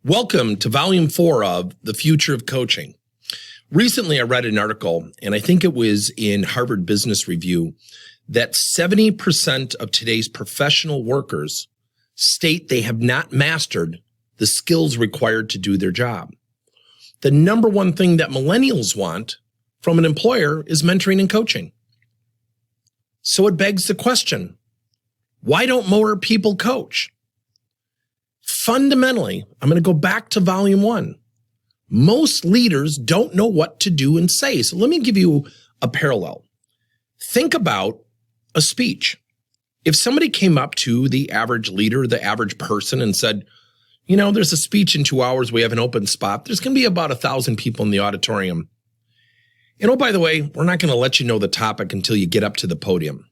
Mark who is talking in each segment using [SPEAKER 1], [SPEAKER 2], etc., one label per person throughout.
[SPEAKER 1] Welcome to Volume 4 of The Future of Coaching. Recently, I read an article, and I think it was in Harvard Business Review, that 70% of today's professional workers state they have not mastered the skills required to do their job. The number one thing that millennials want from an employer is mentoring and coaching. So it begs the question, why don't more people coach? Fundamentally, I'm going to go back to Volume 1. Most leaders don't know what to do and say. So let me give you a parallel. Think about a speech. If somebody came up to the average leader, the average person, and said, you know, there's a speech in 2 hours, we have an open spot, there's going to be about 1,000 people in the auditorium. And oh, by the way, we're not going to let you know the topic until you get up to the podium.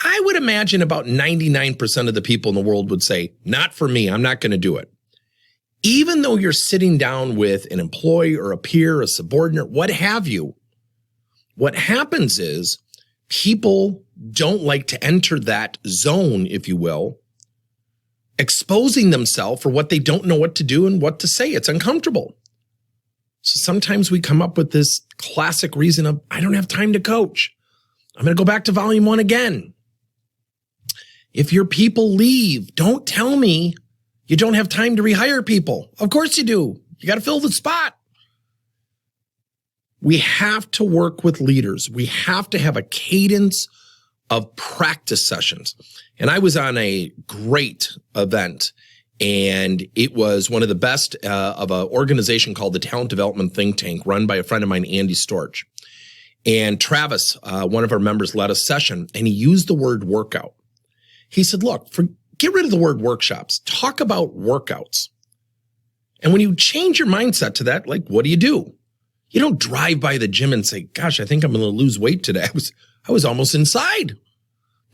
[SPEAKER 1] I would imagine about 99% of the people in the world would say, not for me, I'm not going to do it. Even though you're sitting down with an employee or a peer, a subordinate, what have you, what happens is people don't like to enter that zone, if you will, exposing themselves for what they don't know what to do and what to say. It's uncomfortable. So sometimes we come up with this classic reason of, I don't have time to coach. I'm going to go back to Volume 1 again. If your people leave, don't tell me you don't have time to rehire people. Of course you do. You got to fill the spot. We have to work with leaders. We have to have a cadence of practice sessions. And I was on a great event, and it was one of the best of an organization called the Talent Development Think Tank, run by a friend of mine, Andy Storch. And Travis, one of our members, led a session, and he used the word workout. He said, look, get rid of the word workshops. Talk about workouts. And when you change your mindset to that, like, what do? You don't drive by the gym and say, gosh, I think I'm going to lose weight today. I was almost inside.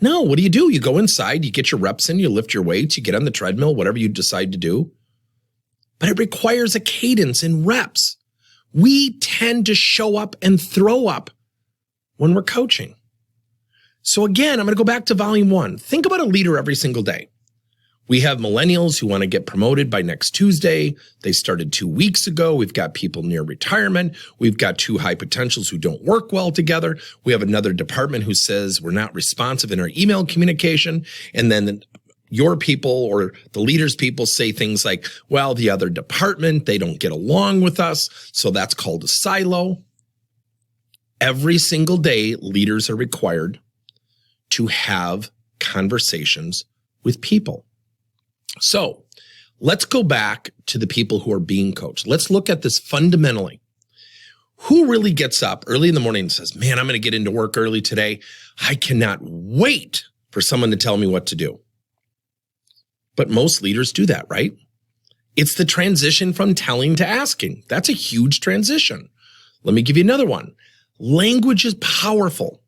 [SPEAKER 1] No, what do? You go inside, you get your reps in, you lift your weights, you get on the treadmill, whatever you decide to do. But it requires a cadence in reps. We tend to show up and throw up when we're coaching. So again, I'm going to go back to Volume 1. Think about a leader every single day. We have millennials who want to get promoted by next Tuesday. They started 2 weeks ago. We've got people near retirement. We've got two high potentials who don't work well together. We have another department who says we're not responsive in our email communication. And then your people or the leader's people say things like, well, the other department, they don't get along with us. So that's called a silo. Every single day, leaders are required to have conversations with people. So let's go back to the people who are being coached. Let's look at this fundamentally. Who really gets up early in the morning and says, man, I'm going to get into work early today. I cannot wait for someone to tell me what to do. But most leaders do that, right? It's the transition from telling to asking. That's a huge transition. Let me give you another one. Language is powerful.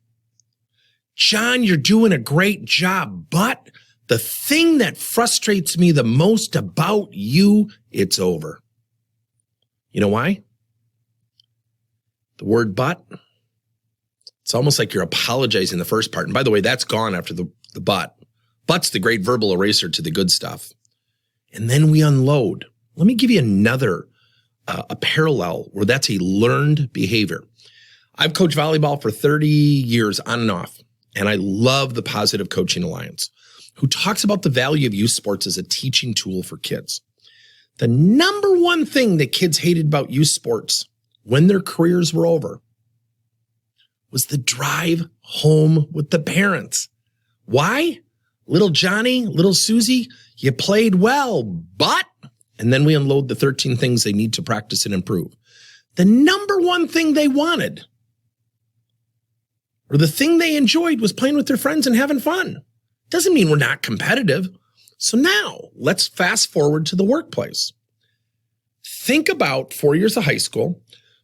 [SPEAKER 1] John, you're doing a great job, but the thing that frustrates me the most about you, it's over. You know why? The word but, it's almost like you're apologizing the first part. And by the way, that's gone after the but. But's the great verbal eraser to the good stuff. And then we unload. Let me give you another, a parallel where that's a learned behavior. I've coached volleyball for 30 years on and off. And I love the Positive Coaching Alliance, who talks about the value of youth sports as a teaching tool for kids. The number one thing that kids hated about youth sports when their careers were over was the drive home with the parents. Why? Little Johnny, little Susie, you played well, but, and then we unload the 13 things they need to practice and improve. The number one thing they wanted, or the thing they enjoyed, was playing with their friends and having fun. Doesn't mean we're not competitive. So now let's fast forward to the workplace. Think about 4 years of high school,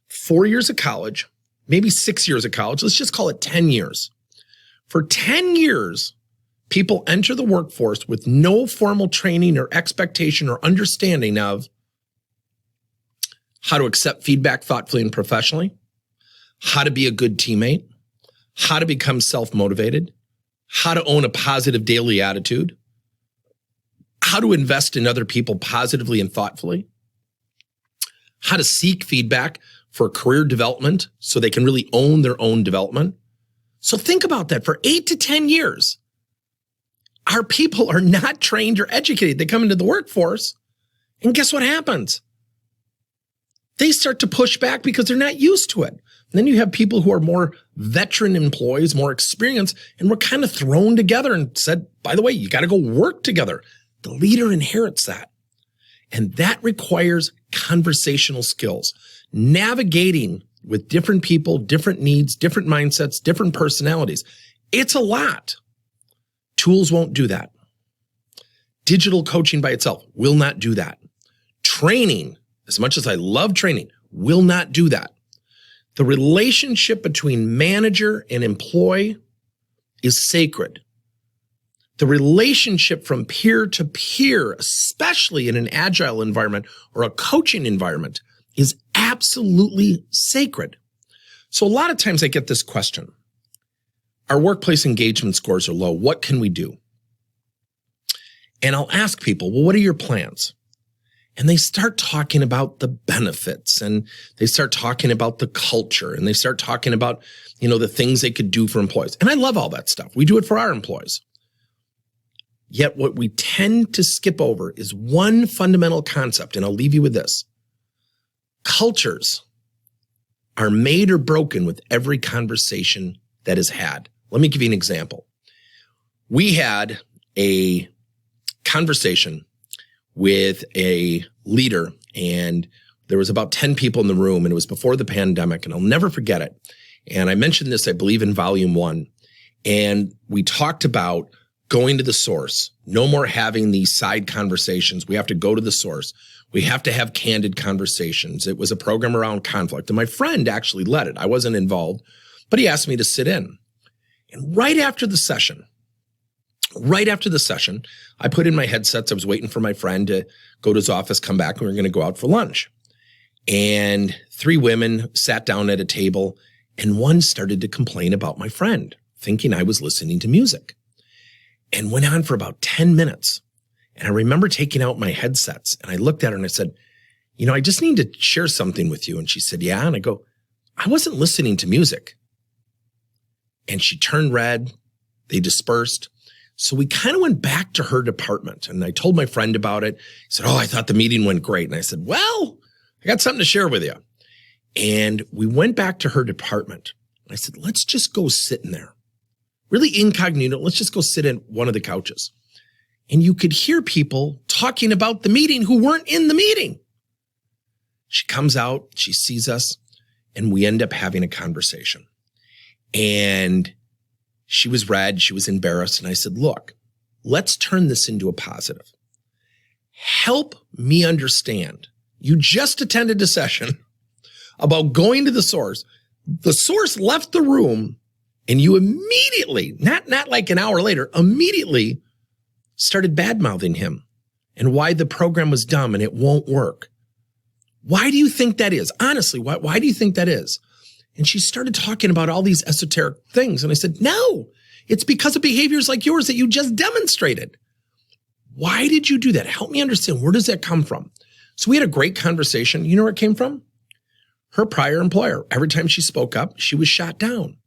[SPEAKER 1] 4 years of college, maybe 6 years of college. Let's just call it 10 years. For 10 years, people enter the workforce with no formal training or expectation or understanding of how to accept feedback thoughtfully and professionally, how to be a good teammate, how to become self-motivated, how to own a positive daily attitude, how to invest in other people positively and thoughtfully, how to seek feedback for career development so they can really own their own development. So think about that. For 8 to 10 years, our people are not trained or educated. They come into the workforce, and guess what happens? They start to push back because they're not used to it. And then you have people who are more veteran employees, more experienced, and we're kind of thrown together and said, by the way, you got to go work together. The leader inherits that. And that requires conversational skills, navigating with different people, different needs, different mindsets, different personalities. It's a lot. Tools won't do that. Digital coaching by itself will not do that. Training, as much as I love training, will not do that. The relationship between manager and employee is sacred. The relationship from peer to peer, especially in an agile environment or a coaching environment, is absolutely sacred. So a lot of times I get this question. Our workplace engagement scores are low. What can we do? And I'll ask people, well, what are your plans? And they start talking about the benefits, and they start talking about the culture, and they start talking about, the things they could do for employees. And I love all that stuff. We do it for our employees. Yet what we tend to skip over is one fundamental concept, and I'll leave you with this. Cultures are made or broken with every conversation that is had. Let me give you an example. We had a conversation with a leader, and there was about 10 people in the room, and it was before the pandemic, and I'll never forget it. And I mentioned this, I believe, in volume 1. And we talked about going to the source, no more having these side conversations. We have to go to the source. We have to have candid conversations. It was a program around conflict, and my friend actually led it. I wasn't involved, but he asked me to sit in. And right after the session, I put in my headsets. I was waiting for my friend to go to his office, come back, and we were going to go out for lunch. And 3 women sat down at a table, and one started to complain about my friend, thinking I was listening to music, and went on for about 10 minutes. And I remember taking out my headsets, and I looked at her and I said, I just need to share something with you. And she said, yeah. And I go, I wasn't listening to music. And she turned red. They dispersed. So we kind of went back to her department, and I told my friend about it. He said, I thought the meeting went great. And I said, well, I got something to share with you. And we went back to her department. I said, let's just go sit in there. Really incognito. Let's just go sit in one of the couches. And you could hear people talking about the meeting who weren't in the meeting. She comes out, she sees us, and we end up having a conversation. And she was red, she was embarrassed. And I said, look, let's turn this into a positive. Help me understand. You just attended a session about going to the source. The source left the room, and you immediately, not like an hour later, immediately started bad-mouthing him and why the program was dumb and it won't work. Why do you think that is? Honestly, why do you think that is? And she started talking about all these esoteric things. And I said, no, it's because of behaviors like yours that you just demonstrated. Why did you do that? Help me understand. Where does that come from? So we had a great conversation. You know where it came from? Her prior employer. Every time she spoke up, she was shot down.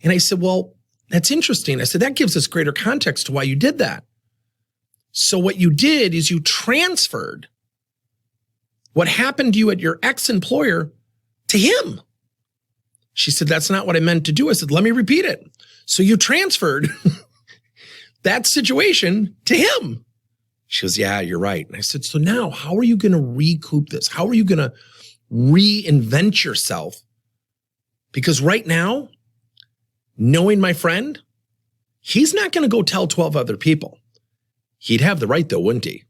[SPEAKER 1] And I said, well, that's interesting. I said, that gives us greater context to why you did that. So what you did is you transferred what happened to you at your ex-employer to him. She said, that's not what I meant to do. I said, let me repeat it. So you transferred that situation to him. She goes, yeah, you're right. And I said, so now how are you going to recoup this? How are you going to reinvent yourself? Because right now, knowing my friend, he's not going to go tell 12 other people. He'd have the right though, wouldn't he?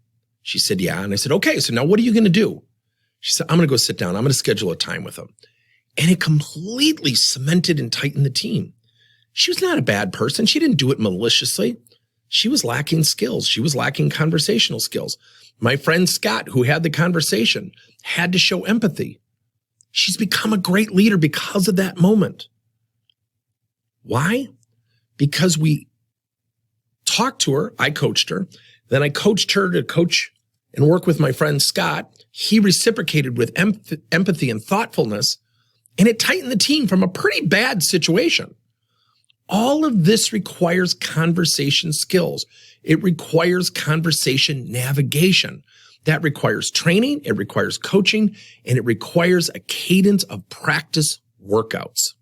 [SPEAKER 1] She said, yeah. And I said, okay, so now what are you going to do? She said, I'm going to go sit down. I'm going to schedule a time with him. And it completely cemented and tightened the team. She was not a bad person. She didn't do it maliciously. She was lacking skills. She was lacking conversational skills. My friend Scott, who had the conversation, had to show empathy. She's become a great leader because of that moment. Why? Because we talked to her, I coached her, Then I coached her to coach and work with my friend Scott. He reciprocated with empathy and thoughtfulness, and it tightened the team from a pretty bad situation. All of this requires conversation skills. It requires conversation navigation. That requires training, it requires coaching, and it requires a cadence of practice workouts.